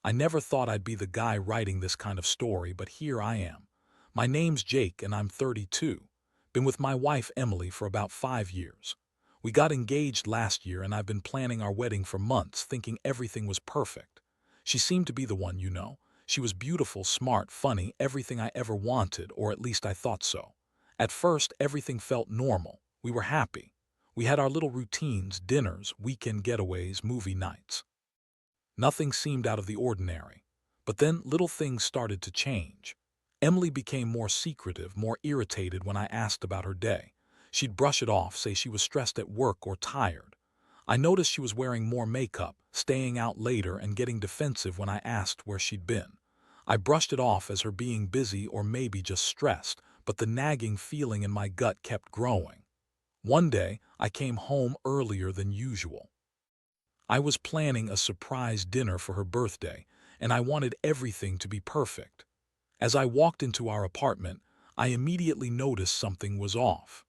I never thought I'd be the guy writing this kind of story, but here I am. My name's Jake and I'm 32. Been with my wife Emily for about 5 years. We got engaged last year and I've been planning our wedding for months, thinking everything was perfect. She seemed to be the one, you know. She was beautiful, smart, funny, everything I ever wanted, or at least I thought so. At first, everything felt normal. We were happy. We had our little routines, dinners, weekend getaways, movie nights. Nothing seemed out of the ordinary. But then little things started to change. Emily became more secretive, more irritated when I asked about her day. She'd brush it off, say she was stressed at work or tired. I noticed she was wearing more makeup, staying out later, and getting defensive when I asked where she'd been. I brushed it off as her being busy or maybe just stressed, but the nagging feeling in my gut kept growing. One day, I came home earlier than usual. I was planning a surprise dinner for her birthday, and I wanted everything to be perfect. As I walked into our apartment, I immediately noticed something was off.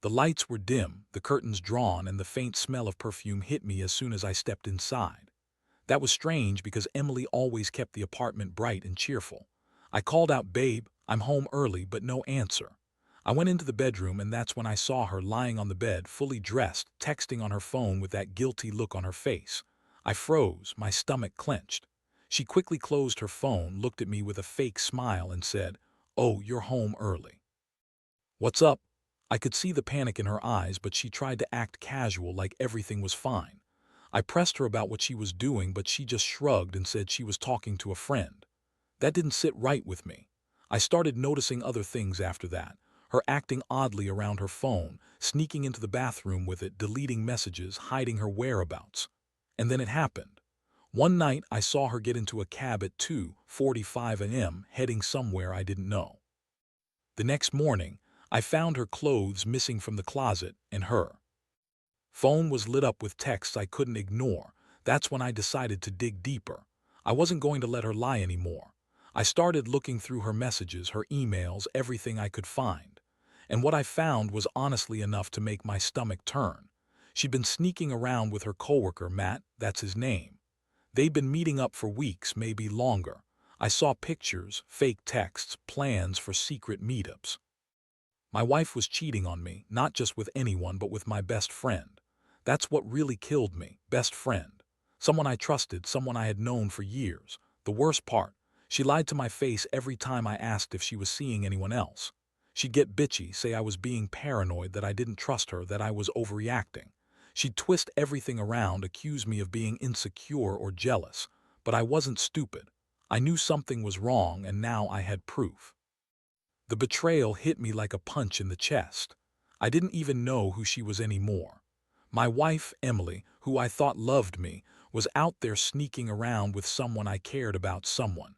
The lights were dim, the curtains drawn, and the faint smell of perfume hit me as soon as I stepped inside. That was strange because Emily always kept the apartment bright and cheerful. I called out, "Babe, I'm home early," but no answer. I went into the bedroom and that's when I saw her lying on the bed, fully dressed, texting on her phone with that guilty look on her face. I froze, my stomach clenched. She quickly closed her phone, looked at me with a fake smile and said, "Oh, you're home early. What's up?" I could see the panic in her eyes, but she tried to act casual like everything was fine. I pressed her about what she was doing, but she just shrugged and said she was talking to a friend. That didn't sit right with me. I started noticing other things after that. Her acting oddly around her phone, sneaking into the bathroom with it, deleting messages, hiding her whereabouts. And then it happened. One night I saw her get into a cab at 2:45 a.m. heading somewhere I didn't know. The next morning, I found her clothes missing from the closet and her phone was lit up with texts I couldn't ignore. That's when I decided to dig deeper. I wasn't going to let her lie anymore. I started looking through her messages, her emails, everything I could find. And what I found was honestly enough to make my stomach turn. She'd been sneaking around with her coworker, Matt, that's his name. They'd been meeting up for weeks, maybe longer. I saw pictures, fake texts, plans for secret meetups. My wife was cheating on me, not just with anyone but with my best friend. That's what really killed me, best friend. Someone I trusted, someone I had known for years. The worst part, she lied to my face every time I asked if she was seeing anyone else. She'd get bitchy, say I was being paranoid, that I didn't trust her, that I was overreacting. She'd twist everything around, accuse me of being insecure or jealous. But I wasn't stupid. I knew something was wrong, and now I had proof. The betrayal hit me like a punch in the chest. I didn't even know who she was anymore. My wife, Emily, who I thought loved me, was out there sneaking around with someone I cared about, someone.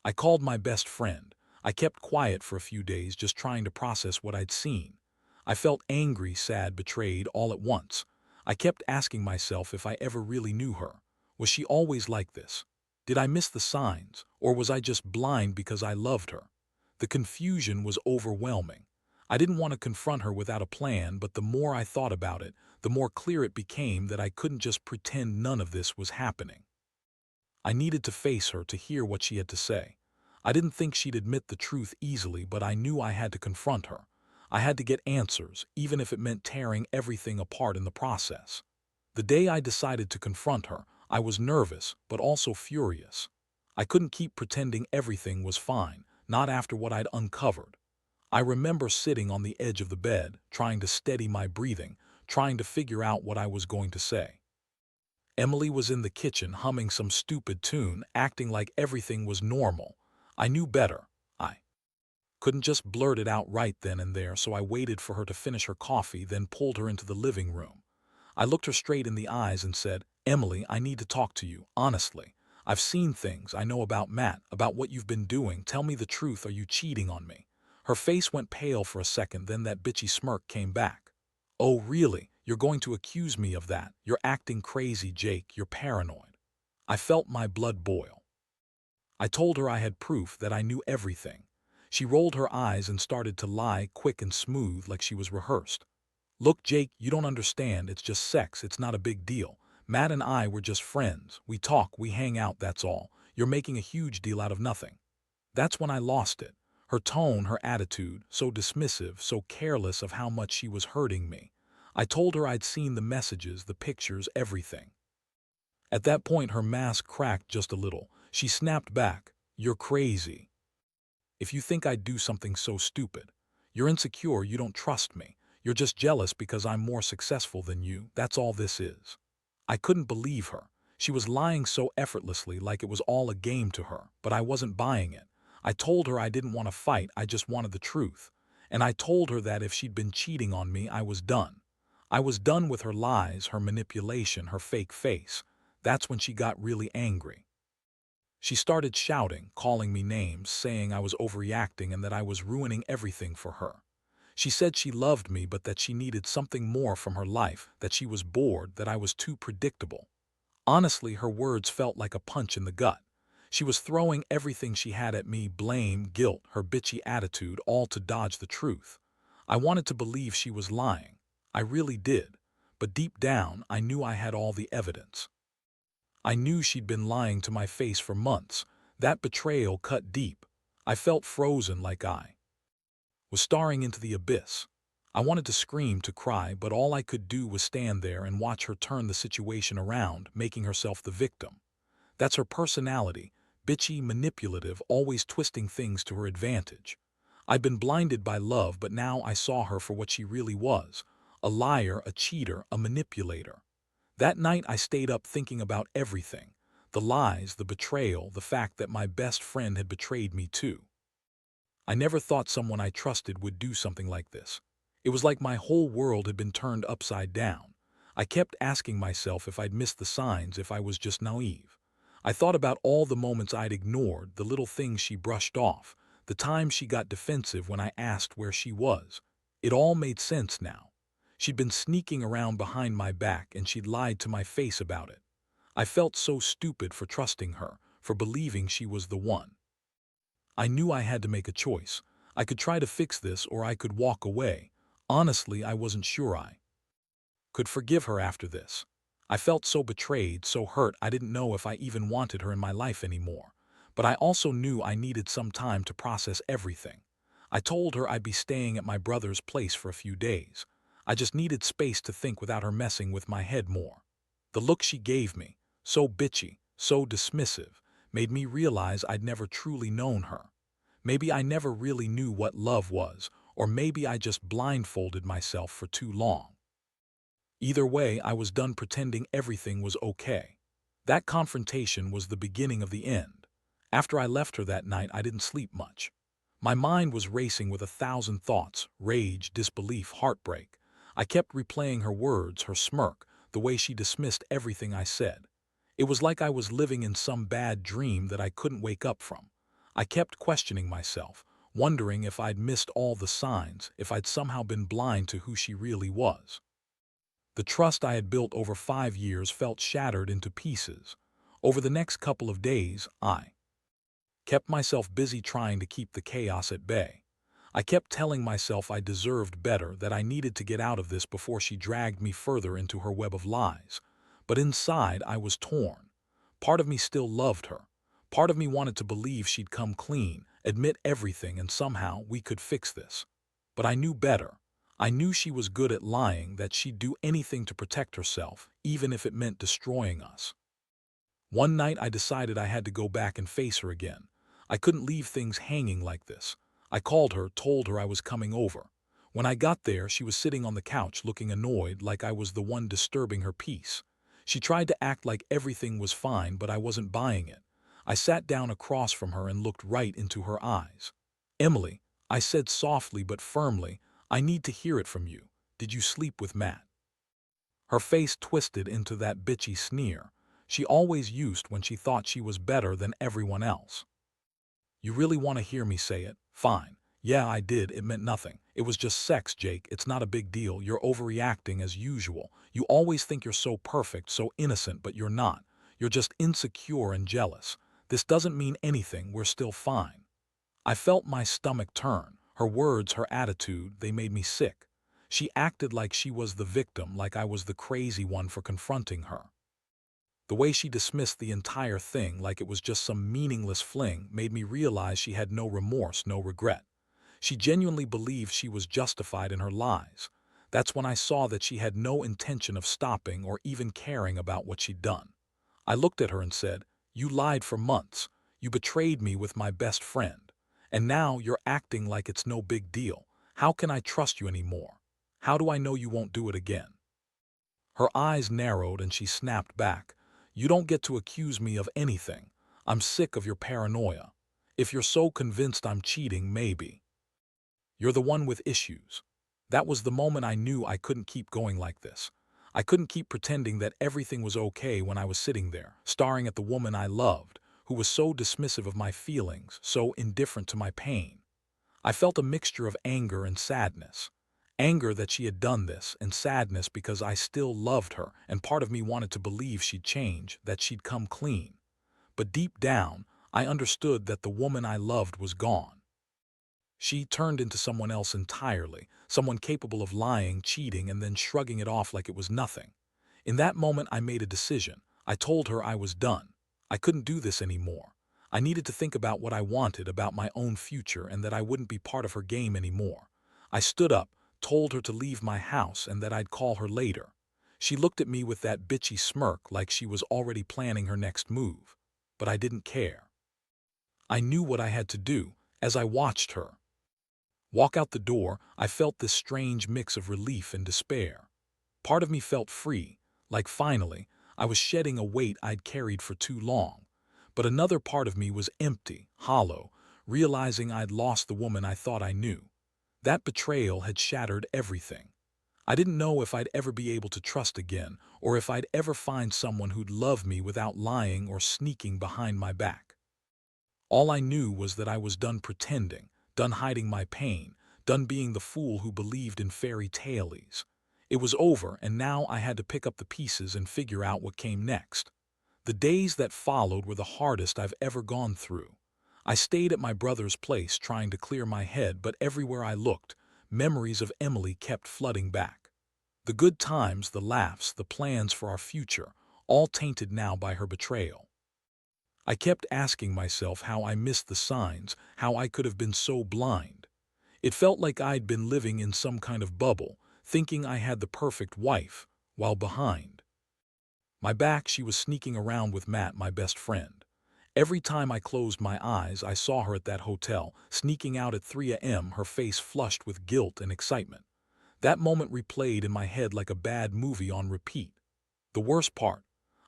I called my best friend. I kept quiet for a few days, just trying to process what I'd seen. I felt angry, sad, betrayed all at once. I kept asking myself if I ever really knew her. Was she always like this? Did I miss the signs, or was I just blind because I loved her? The confusion was overwhelming. I didn't want to confront her without a plan, but the more I thought about it, the more clear it became that I couldn't just pretend none of this was happening. I needed to face her, to hear what she had to say. I didn't think she'd admit the truth easily, but I knew I had to confront her. I had to get answers, even if it meant tearing everything apart in the process. The day I decided to confront her, I was nervous, but also furious. I couldn't keep pretending everything was fine, not after what I'd uncovered. I remember sitting on the edge of the bed, trying to steady my breathing, trying to figure out what I was going to say. Emily was in the kitchen humming some stupid tune, acting like everything was normal. I knew better. I couldn't just blurt it out right then and there, so I waited for her to finish her coffee, then pulled her into the living room. I looked her straight in the eyes and said, "Emily, I need to talk to you, honestly. I've seen things I know about Matt, about what you've been doing. Tell me the truth. Are you cheating on me?" Her face went pale for a second, then that bitchy smirk came back. "Oh, really? You're going to accuse me of that? You're acting crazy, Jake. You're paranoid." I felt my blood boil. I told her I had proof, that I knew everything. She rolled her eyes and started to lie, quick and smooth, like she was rehearsed. "Look, Jake, you don't understand. It's just sex. It's not a big deal. Matt and I were just friends. We talk, we hang out, that's all. You're making a huge deal out of nothing." That's when I lost it. Her tone, her attitude, so dismissive, so careless of how much she was hurting me. I told her I'd seen the messages, the pictures, everything. At that point, her mask cracked just a little. She snapped back, "You're crazy. If you think I'd do something so stupid. You're insecure, you don't trust me. You're just jealous because I'm more successful than you, that's all this is." I couldn't believe her. She was lying so effortlessly, like it was all a game to her, but I wasn't buying it. I told her I didn't want to fight, I just wanted the truth. And I told her that if she'd been cheating on me, I was done. I was done with her lies, her manipulation, her fake face. That's when she got really angry. She started shouting, calling me names, saying I was overreacting and that I was ruining everything for her. She said she loved me but that she needed something more from her life, that she was bored, that I was too predictable. Honestly, her words felt like a punch in the gut. She was throwing everything she had at me, blame, guilt, her bitchy attitude, all to dodge the truth. I wanted to believe she was lying. I really did. But deep down, I knew I had all the evidence. I knew she'd been lying to my face for months. That betrayal cut deep. I felt frozen, like I was staring into the abyss. I wanted to scream, to cry, but all I could do was stand there and watch her turn the situation around, making herself the victim. That's her personality, bitchy, manipulative, always twisting things to her advantage. I'd been blinded by love, but now I saw her for what she really was, a liar, a cheater, a manipulator. That night I stayed up thinking about everything, the lies, the betrayal, the fact that my best friend had betrayed me too. I never thought someone I trusted would do something like this. It was like my whole world had been turned upside down. I kept asking myself if I'd missed the signs, if I was just naive. I thought about all the moments I'd ignored, the little things she brushed off, the times she got defensive when I asked where she was. It all made sense now. She'd been sneaking around behind my back and she'd lied to my face about it. I felt so stupid for trusting her, for believing she was the one. I knew I had to make a choice. I could try to fix this or I could walk away. Honestly, I wasn't sure I could forgive her after this. I felt so betrayed, so hurt, I didn't know if I even wanted her in my life anymore. But I also knew I needed some time to process everything. I told her I'd be staying at my brother's place for a few days. I just needed space to think without her messing with my head more. The look she gave me, so bitchy, so dismissive, made me realize I'd never truly known her. Maybe I never really knew what love was, or maybe I just blindfolded myself for too long. Either way, I was done pretending everything was okay. That confrontation was the beginning of the end. After I left her that night, I didn't sleep much. My mind was racing with 1,000 thoughts, rage, disbelief, heartbreak. I kept replaying her words, her smirk, the way she dismissed everything I said. It was like I was living in some bad dream that I couldn't wake up from. I kept questioning myself, wondering if I'd missed all the signs, if I'd somehow been blind to who she really was. The trust I had built over 5 years felt shattered into pieces. Over the next couple of days, I kept myself busy trying to keep the chaos at bay. I kept telling myself I deserved better, that I needed to get out of this before she dragged me further into her web of lies. But inside, I was torn. Part of me still loved her. Part of me wanted to believe she'd come clean, admit everything, and somehow we could fix this. But I knew better. I knew she was good at lying, that she'd do anything to protect herself, even if it meant destroying us. One night I decided I had to go back and face her again. I couldn't leave things hanging like this. I called her, told her I was coming over. When I got there, she was sitting on the couch looking annoyed, like I was the one disturbing her peace. She tried to act like everything was fine, but I wasn't buying it. I sat down across from her and looked right into her eyes. "Emily," I said softly but firmly, "I need to hear it from you. Did you sleep with Matt?" Her face twisted into that bitchy sneer she always used when she thought she was better than everyone else. "You really want to hear me say it? Fine. Yeah, I did. It meant nothing. It was just sex, Jake. It's not a big deal. You're overreacting as usual. You always think you're so perfect, so innocent, but you're not. You're just insecure and jealous. This doesn't mean anything. We're still fine." I felt my stomach turn. Her words, her attitude, they made me sick. She acted like she was the victim, like I was the crazy one for confronting her. The way she dismissed the entire thing like it was just some meaningless fling made me realize she had no remorse, no regret. She genuinely believed she was justified in her lies. That's when I saw that she had no intention of stopping or even caring about what she'd done. I looked at her and said, "You lied for months. You betrayed me with my best friend. And now you're acting like it's no big deal. How can I trust you anymore? How do I know you won't do it again?" Her eyes narrowed and she snapped back, "You don't get to accuse me of anything. I'm sick of your paranoia. If you're so convinced I'm cheating, maybe. You're the one with issues." That was the moment I knew I couldn't keep going like this. I couldn't keep pretending that everything was okay when I was sitting there, staring at the woman I loved, who was so dismissive of my feelings, so indifferent to my pain. I felt a mixture of anger and sadness. Anger that she had done this, and sadness because I still loved her, and part of me wanted to believe she'd change, that she'd come clean. But deep down, I understood that the woman I loved was gone. She turned into someone else entirely, someone capable of lying, cheating, and then shrugging it off like it was nothing. In that moment, I made a decision. I told her I was done. I couldn't do this anymore. I needed to think about what I wanted, about my own future, and that I wouldn't be part of her game anymore. I stood up, told her to leave my house and that I'd call her later. She looked at me with that bitchy smirk like she was already planning her next move. But I didn't care. I knew what I had to do. As I watched her walk out the door, I felt this strange mix of relief and despair. Part of me felt free, like finally, I was shedding a weight I'd carried for too long. But another part of me was empty, hollow, realizing I'd lost the woman I thought I knew. That betrayal had shattered everything. I didn't know if I'd ever be able to trust again, or if I'd ever find someone who'd love me without lying or sneaking behind my back. All I knew was that I was done pretending, done hiding my pain, done being the fool who believed in fairy tales. It was over, and now I had to pick up the pieces and figure out what came next. The days that followed were the hardest I've ever gone through. I stayed at my brother's place trying to clear my head, but everywhere I looked, memories of Emily kept flooding back. The good times, the laughs, the plans for our future, all tainted now by her betrayal. I kept asking myself how I missed the signs, how I could have been so blind. It felt like I'd been living in some kind of bubble, thinking I had the perfect wife, while behind my back she was sneaking around with Matt, my best friend. Every time I closed my eyes, I saw her at that hotel, sneaking out at 3 a.m., her face flushed with guilt and excitement. That moment replayed in my head like a bad movie on repeat. The worst part,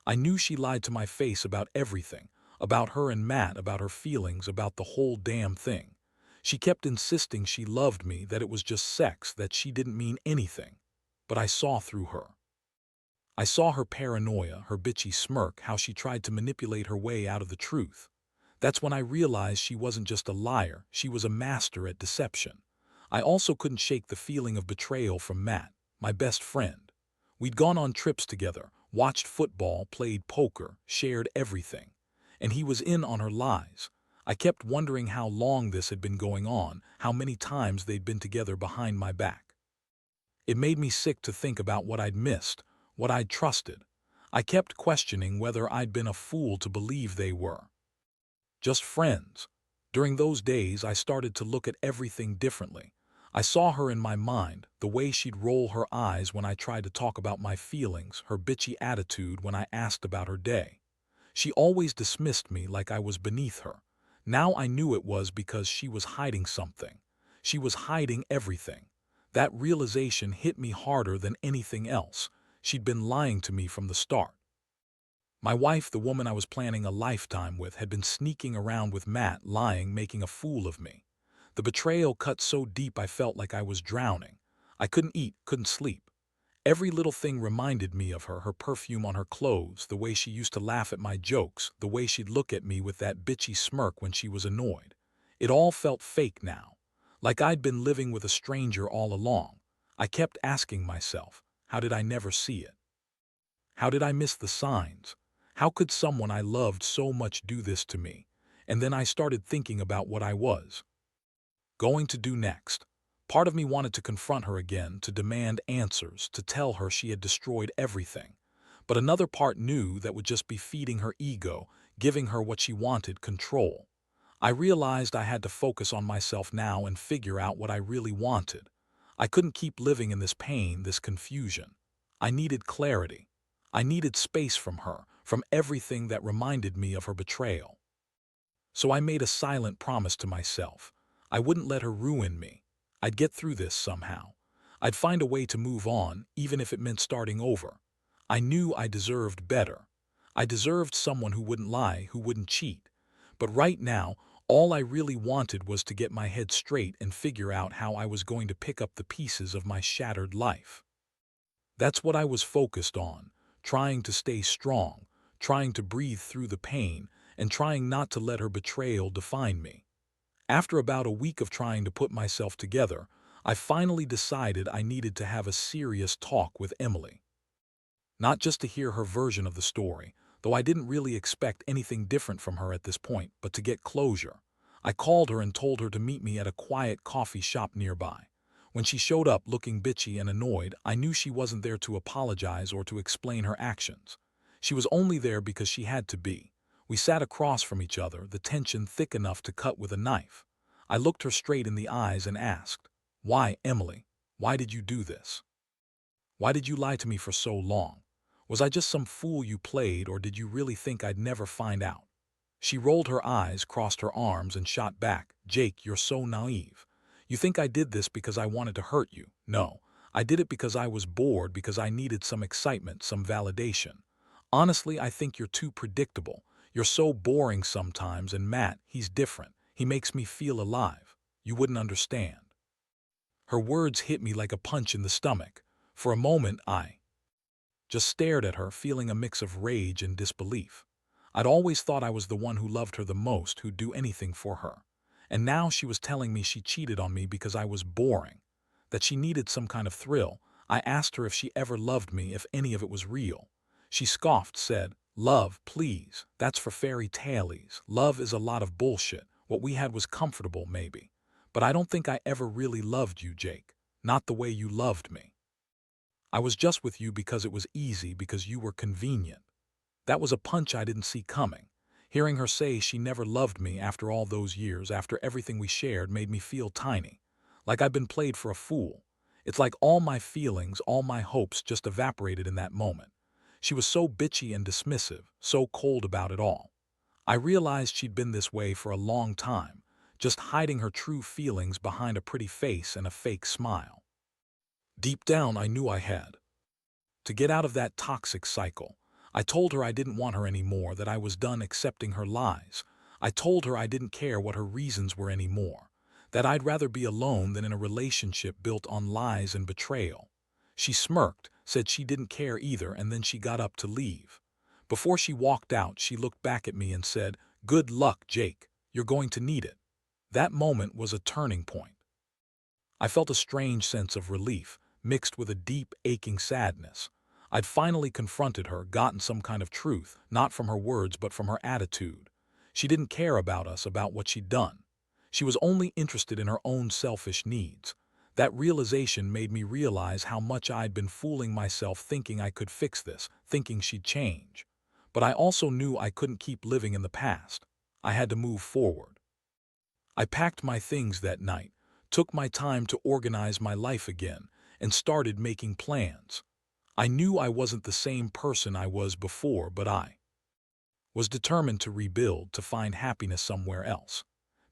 I knew she lied to my face about everything, about her and Matt, about her feelings, about the whole damn thing. She kept insisting she loved me, that it was just sex, that she didn't mean anything. But I saw through her. I saw her paranoia, her bitchy smirk, how she tried to manipulate her way out of the truth. That's when I realized she wasn't just a liar, she was a master at deception. I also couldn't shake the feeling of betrayal from Matt, my best friend. We'd gone on trips together, watched football, played poker, shared everything. And he was in on her lies. I kept wondering how long this had been going on, how many times they'd been together behind my back. It made me sick to think about what I'd missed, what I'd trusted. I kept questioning whether I'd been a fool to believe they were just friends. During those days, I started to look at everything differently. I saw her in my mind, the way she'd roll her eyes when I tried to talk about my feelings, her bitchy attitude when I asked about her day. She always dismissed me like I was beneath her. Now I knew it was because she was hiding something. She was hiding everything. That realization hit me harder than anything else. She'd been lying to me from the start. My wife, the woman I was planning a lifetime with, had been sneaking around with Matt, lying, making a fool of me. The betrayal cut so deep I felt like I was drowning. I couldn't eat, couldn't sleep. Every little thing reminded me of her, her perfume on her clothes, the way she used to laugh at my jokes, the way she'd look at me with that bitchy smirk when she was annoyed. It all felt fake now, like I'd been living with a stranger all along. I kept asking myself, how did I never see it? How did I miss the signs? How could someone I loved so much do this to me? And then I started thinking about what I was going to do next. Part of me wanted to confront her again, to demand answers, to tell her she had destroyed everything. But another part knew that would just be feeding her ego, giving her what she wanted, control. I realized I had to focus on myself now and figure out what I really wanted. I couldn't keep living in this pain, this confusion. I needed clarity. I needed space from her, from everything that reminded me of her betrayal. So I made a silent promise to myself. I wouldn't let her ruin me. I'd get through this somehow. I'd find a way to move on, even if it meant starting over. I knew I deserved better. I deserved someone who wouldn't lie, who wouldn't cheat. But right now, all I really wanted was to get my head straight and figure out how I was going to pick up the pieces of my shattered life. That's what I was focused on, trying to stay strong, trying to breathe through the pain, and trying not to let her betrayal define me. After about a week of trying to put myself together, I finally decided I needed to have a serious talk with Emily. Not just to hear her version of the story, though I didn't really expect anything different from her at this point, but to get closure. I called her and told her to meet me at a quiet coffee shop nearby. When she showed up looking bitchy and annoyed, I knew she wasn't there to apologize or to explain her actions. She was only there because she had to be. We sat across from each other, the tension thick enough to cut with a knife. I looked her straight in the eyes and asked, "Why, Emily? Why did you do this? Why did you lie to me for so long? Was I just some fool you played, or did you really think I'd never find out?" She rolled her eyes, crossed her arms, and shot back, "Jake, you're so naive. You think I did this because I wanted to hurt you. No, I did it because I was bored, because I needed some excitement, some validation. Honestly, I think you're too predictable. You're so boring sometimes, and Matt, he's different. He makes me feel alive. You wouldn't understand." Her words hit me like a punch in the stomach. For a moment, I just stared at her, feeling a mix of rage and disbelief. I'd always thought I was the one who loved her the most, who'd do anything for her. And now she was telling me she cheated on me because I was boring, that she needed some kind of thrill. I asked her if she ever loved me, if any of it was real. She scoffed, said, "Love, please, that's for fairy tales. Love is a lot of bullshit. What we had was comfortable, maybe. But I don't think I ever really loved you, Jake. Not the way you loved me. I was just with you because it was easy, because you were convenient." That was a punch I didn't see coming. Hearing her say she never loved me after all those years, after everything we shared, made me feel tiny. Like I'd been played for a fool. It's like all my feelings, all my hopes just evaporated in that moment. She was so bitchy and dismissive, so cold about it all. I realized she'd been this way for a long time, just hiding her true feelings behind a pretty face and a fake smile. Deep down, I knew I had to get out of that toxic cycle. I told her I didn't want her anymore, that I was done accepting her lies. I told her I didn't care what her reasons were anymore, that I'd rather be alone than in a relationship built on lies and betrayal. She smirked, said she didn't care either, and then she got up to leave. Before she walked out, she looked back at me and said, "Good luck, Jake. You're going to need it." That moment was a turning point. I felt a strange sense of relief, mixed with a deep, aching sadness. I'd finally confronted her, gotten some kind of truth, not from her words but from her attitude. She didn't care about us, about what she'd done. She was only interested in her own selfish needs. That realization made me realize how much I'd been fooling myself, thinking I could fix this, thinking she'd change. But I also knew I couldn't keep living in the past. I had to move forward. I packed my things that night, took my time to organize my life again, and started making plans. I knew I wasn't the same person I was before, but I was determined to rebuild, to find happiness somewhere else.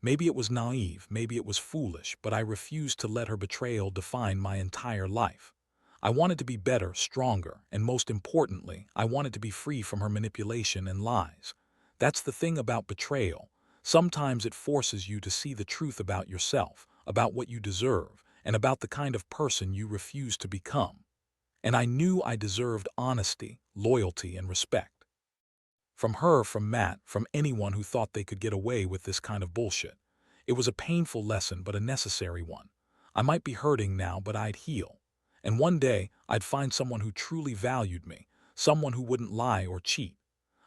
Maybe it was naive, maybe it was foolish, but I refused to let her betrayal define my entire life. I wanted to be better, stronger, and most importantly, I wanted to be free from her manipulation and lies. That's the thing about betrayal. Sometimes it forces you to see the truth about yourself, about what you deserve, and about the kind of person you refuse to become. And I knew I deserved honesty, loyalty, and respect. From her, from Matt, from anyone who thought they could get away with this kind of bullshit. It was a painful lesson, but a necessary one. I might be hurting now, but I'd heal. And one day, I'd find someone who truly valued me, someone who wouldn't lie or cheat.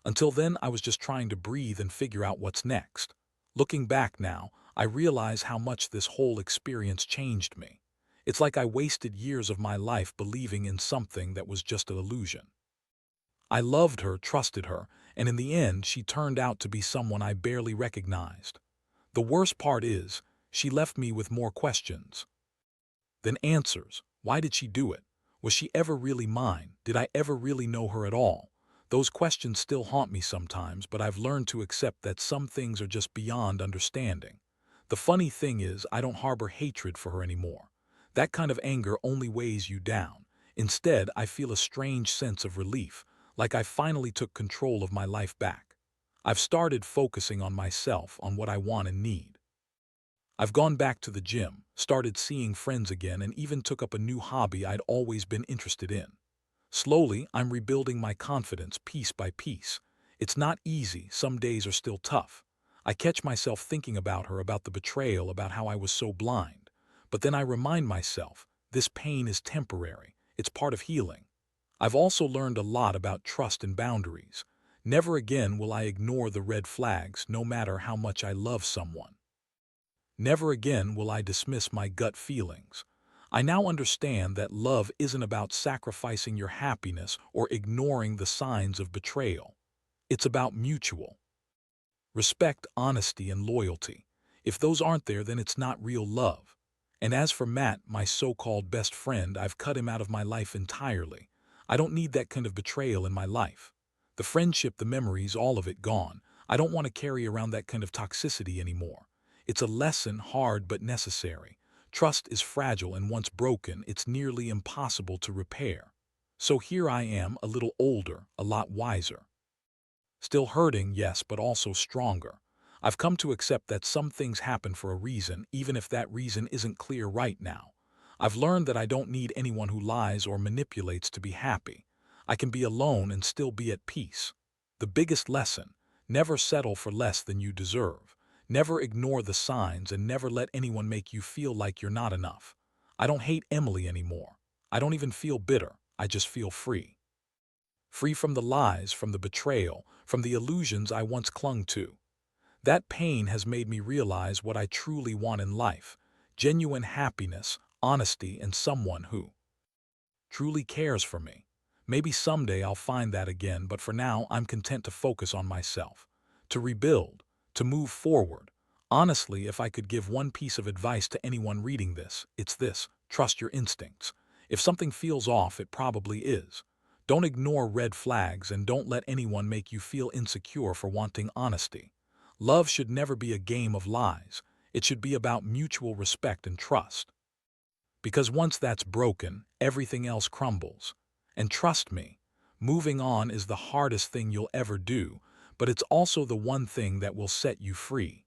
Until then, I was just trying to breathe and figure out what's next. Looking back now, I realize how much this whole experience changed me. It's like I wasted years of my life believing in something that was just an illusion. I loved her, trusted her, and in the end she turned out to be someone I barely recognized. The worst part is, she left me with more questions than answers. Why did she do it? Was she ever really mine? Did I ever really know her at all? Those questions still haunt me sometimes, but I've learned to accept that some things are just beyond understanding. The funny thing is, I don't harbor hatred for her anymore. That kind of anger only weighs you down. Instead, I feel a strange sense of relief, like I finally took control of my life back. I've started focusing on myself, on what I want and need. I've gone back to the gym, started seeing friends again, and even took up a new hobby I'd always been interested in. Slowly, I'm rebuilding my confidence piece by piece. It's not easy, some days are still tough. I catch myself thinking about her, about the betrayal, about how I was so blind. But then I remind myself, this pain is temporary, it's part of healing. I've also learned a lot about trust and boundaries. Never again will I ignore the red flags, no matter how much I love someone. Never again will I dismiss my gut feelings. I now understand that love isn't about sacrificing your happiness or ignoring the signs of betrayal. It's about mutual respect, honesty, and loyalty. If those aren't there, then it's not real love. And as for Matt, my so-called best friend, I've cut him out of my life entirely. I don't need that kind of betrayal in my life. The friendship, the memories, all of it gone. I don't want to carry around that kind of toxicity anymore. It's a lesson, hard but necessary. Trust is fragile, and once broken, it's nearly impossible to repair. So here I am, a little older, a lot wiser. Still hurting, yes, but also stronger. I've come to accept that some things happen for a reason, even if that reason isn't clear right now. I've learned that I don't need anyone who lies or manipulates to be happy. I can be alone and still be at peace. The biggest lesson: never settle for less than you deserve. Never ignore the signs, and never let anyone make you feel like you're not enough. I don't hate Emily anymore. I don't even feel bitter. I just feel free. Free from the lies, from the betrayal, from the illusions I once clung to. That pain has made me realize what I truly want in life: genuine happiness, honesty, and someone who truly cares for me. Maybe someday I'll find that again, but for now I'm content to focus on myself, to rebuild, to move forward. Honestly, if I could give one piece of advice to anyone reading this, it's this: trust your instincts. If something feels off, it probably is. Don't ignore red flags, and don't let anyone make you feel insecure for wanting honesty. Love should never be a game of lies. It should be about mutual respect and trust. Because once that's broken, everything else crumbles. And trust me, moving on is the hardest thing you'll ever do, but it's also the one thing that will set you free.